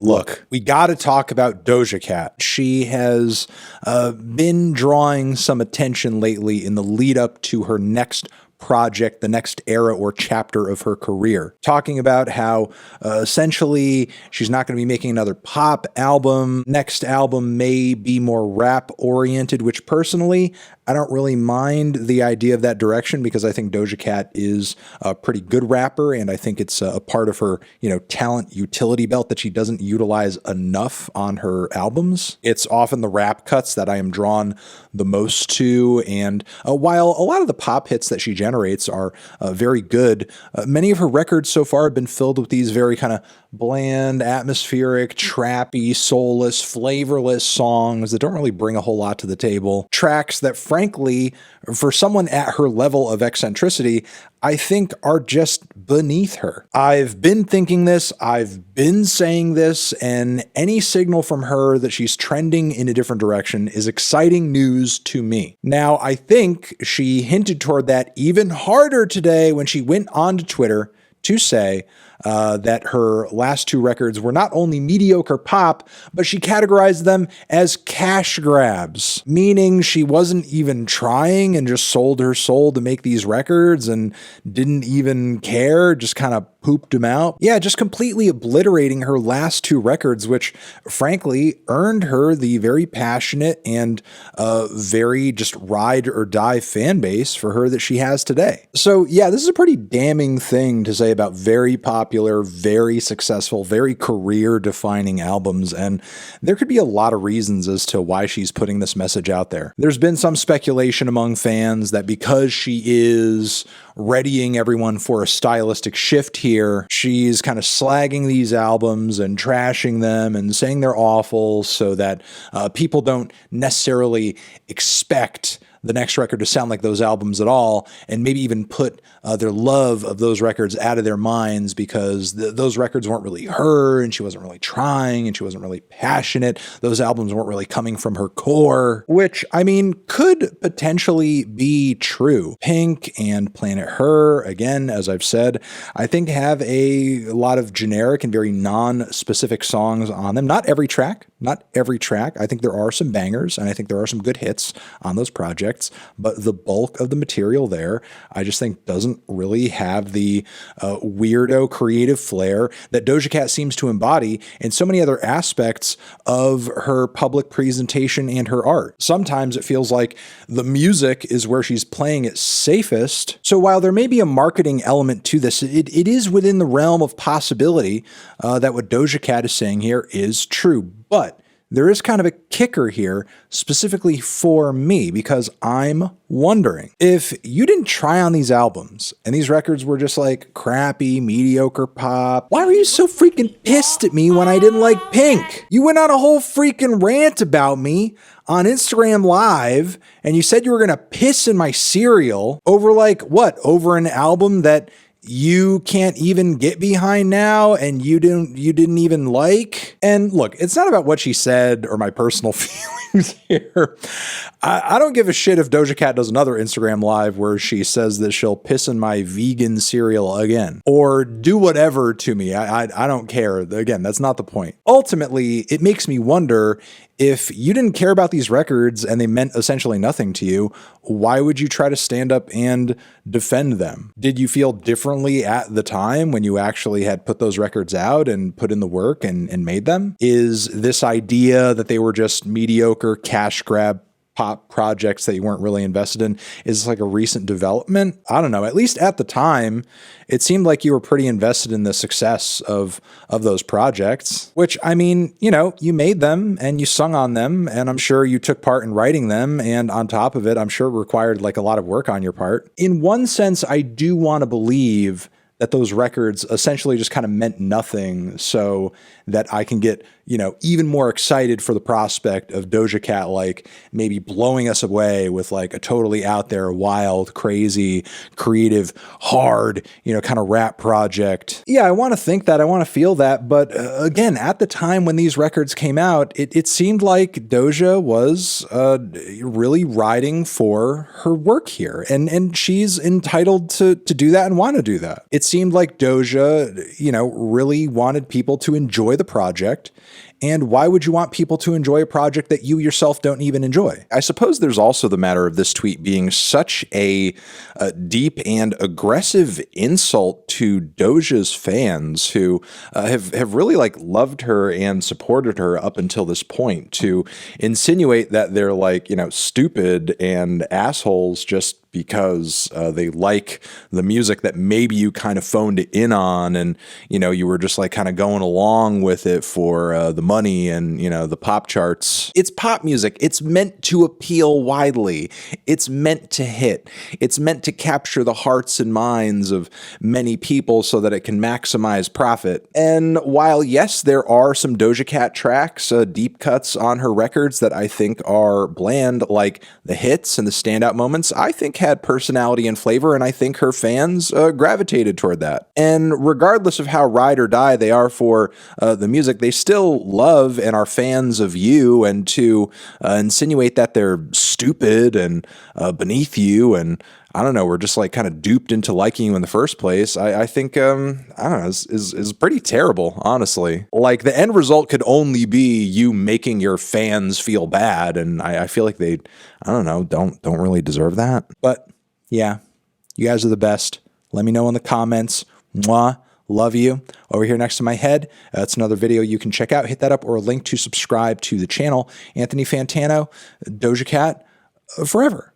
Look, we got to talk about Doja Cat. She has been drawing some attention lately in the lead up to her next project, the next era or chapter of her career, talking about how essentially she's not going to be making another pop album. Next album may be more rap oriented, which personally, I don't really mind the idea of that direction because I think Doja Cat is a pretty good rapper, and I think it's a part of her, talent utility belt that she doesn't utilize enough on her albums. It's often the rap cuts that I am drawn the most to, and while a lot of the pop hits that she generates are very good, many of her records so far have been filled with these very kind of bland, atmospheric, trappy, soulless, flavorless songs that don't really bring a whole lot to the table. Tracks that, frankly, for someone at her level of eccentricity, I think are just beneath her. I've been thinking this, I've been saying this, and any signal from her that she's trending in a different direction is exciting news to me. Now, I think she hinted toward that even harder today when she went onto Twitter to say that her last two records were not only mediocre pop, but she categorized them as cash grabs, meaning she wasn't even trying and just sold her soul to make these records and didn't even care, just kind of pooped them out. Yeah, just completely obliterating her last two records, which frankly earned her the very passionate and very just ride or die fan base for her that she has today. So yeah, this is a pretty damning thing to say about very popular, very successful, very career-defining albums, and there could be a lot of reasons as to why she's putting this message out there. There's been some speculation among fans that because she is readying everyone for a stylistic shift here, she's kind of slagging these albums and trashing them and saying they're awful so that people don't necessarily expect the next record to sound like those albums at all, and maybe even put their love of those records out of their minds because those records weren't really her, and she wasn't really trying, and she wasn't really passionate. Those albums weren't really coming from her core, which, I mean, could potentially be true. Pink and Planet Her, again, as I've said, I think have a lot of generic and very non-specific songs on them. Not every track. I think there are some bangers, and I think there are some good hits on those projects. But the bulk of the material there, I just think doesn't really have the weirdo creative flair that Doja Cat seems to embody in so many other aspects of her public presentation and her art. Sometimes it feels like the music is where she's playing it safest. So while there may be a marketing element to this, it is within the realm of possibility that what Doja Cat is saying here is true. But there is kind of a kicker here, specifically for me, because I'm wondering if you didn't try on these albums and these records were just like crappy, mediocre pop, why were you so freaking pissed at me when I didn't like Pink? You went on a whole freaking rant about me on Instagram Live, and you said you were going to piss in my cereal over over an album that you can't even get behind now and you didn't even like. And look, it's not about what she said or my personal feelings here. I don't give a shit if Doja Cat does another Instagram Live where she says that she'll piss in my vegan cereal again or do whatever to me. I don't care. Again, that's not the point. Ultimately, it makes me wonder, if you didn't care about these records and they meant essentially nothing to you, why would you try to stand up and defend them? Did you feel differently at the time when you actually had put those records out and put in the work and made them? Is this idea that they were just mediocre cash grab pop projects that you weren't really invested in, is this like a recent development? I don't know. At least at the time, it seemed like you were pretty invested in the success of those projects, which, I mean, you made them and you sung on them, and I'm sure you took part in writing them. And on top of it, I'm sure it required like a lot of work on your part. In one sense, I do want to believe that those records essentially just kind of meant nothing so that I can get, even more excited for the prospect of Doja Cat, like maybe blowing us away with like a totally out there, wild, crazy, creative, hard, kind of rap project. Yeah, I want to think that, I want to feel that. But again, at the time when these records came out, it seemed like Doja was really riding for her work here. And she's entitled to do that and want to do that. It seemed like Doja, really wanted people to enjoy the project. And why would you want people to enjoy a project that you yourself don't even enjoy? I suppose there's also the matter of this tweet being such a deep and aggressive insult to Doja's fans who have really like loved her and supported her up until this point, to insinuate that they're like, stupid and assholes just because they like the music that maybe you kind of phoned in on, and you were just like kind of going along with it for the money and the pop charts. It's pop music. It's meant to appeal widely. It's meant to hit. It's meant to capture the hearts and minds of many people so that it can maximize profit. And while yes, there are some Doja Cat tracks, deep cuts on her records that I think are bland, like the hits and the standout moments, I think had personality and flavor, and I think her fans gravitated toward that. And regardless of how ride or die they are for the music, they still love and are fans of you, and to insinuate that they're stupid and beneath you and I don't know, we're just like kind of duped into liking you in the first place, I think, I don't know, is pretty terrible, honestly. Like, the end result could only be you making your fans feel bad, and I feel like they, I don't know, don't really deserve that. But yeah, you guys are the best. Let me know in the comments. Mwah. Love you. Over here next to my head, that's another video you can check out. Hit that up, or a link to subscribe to the channel. Anthony Fantano, Doja Cat, forever.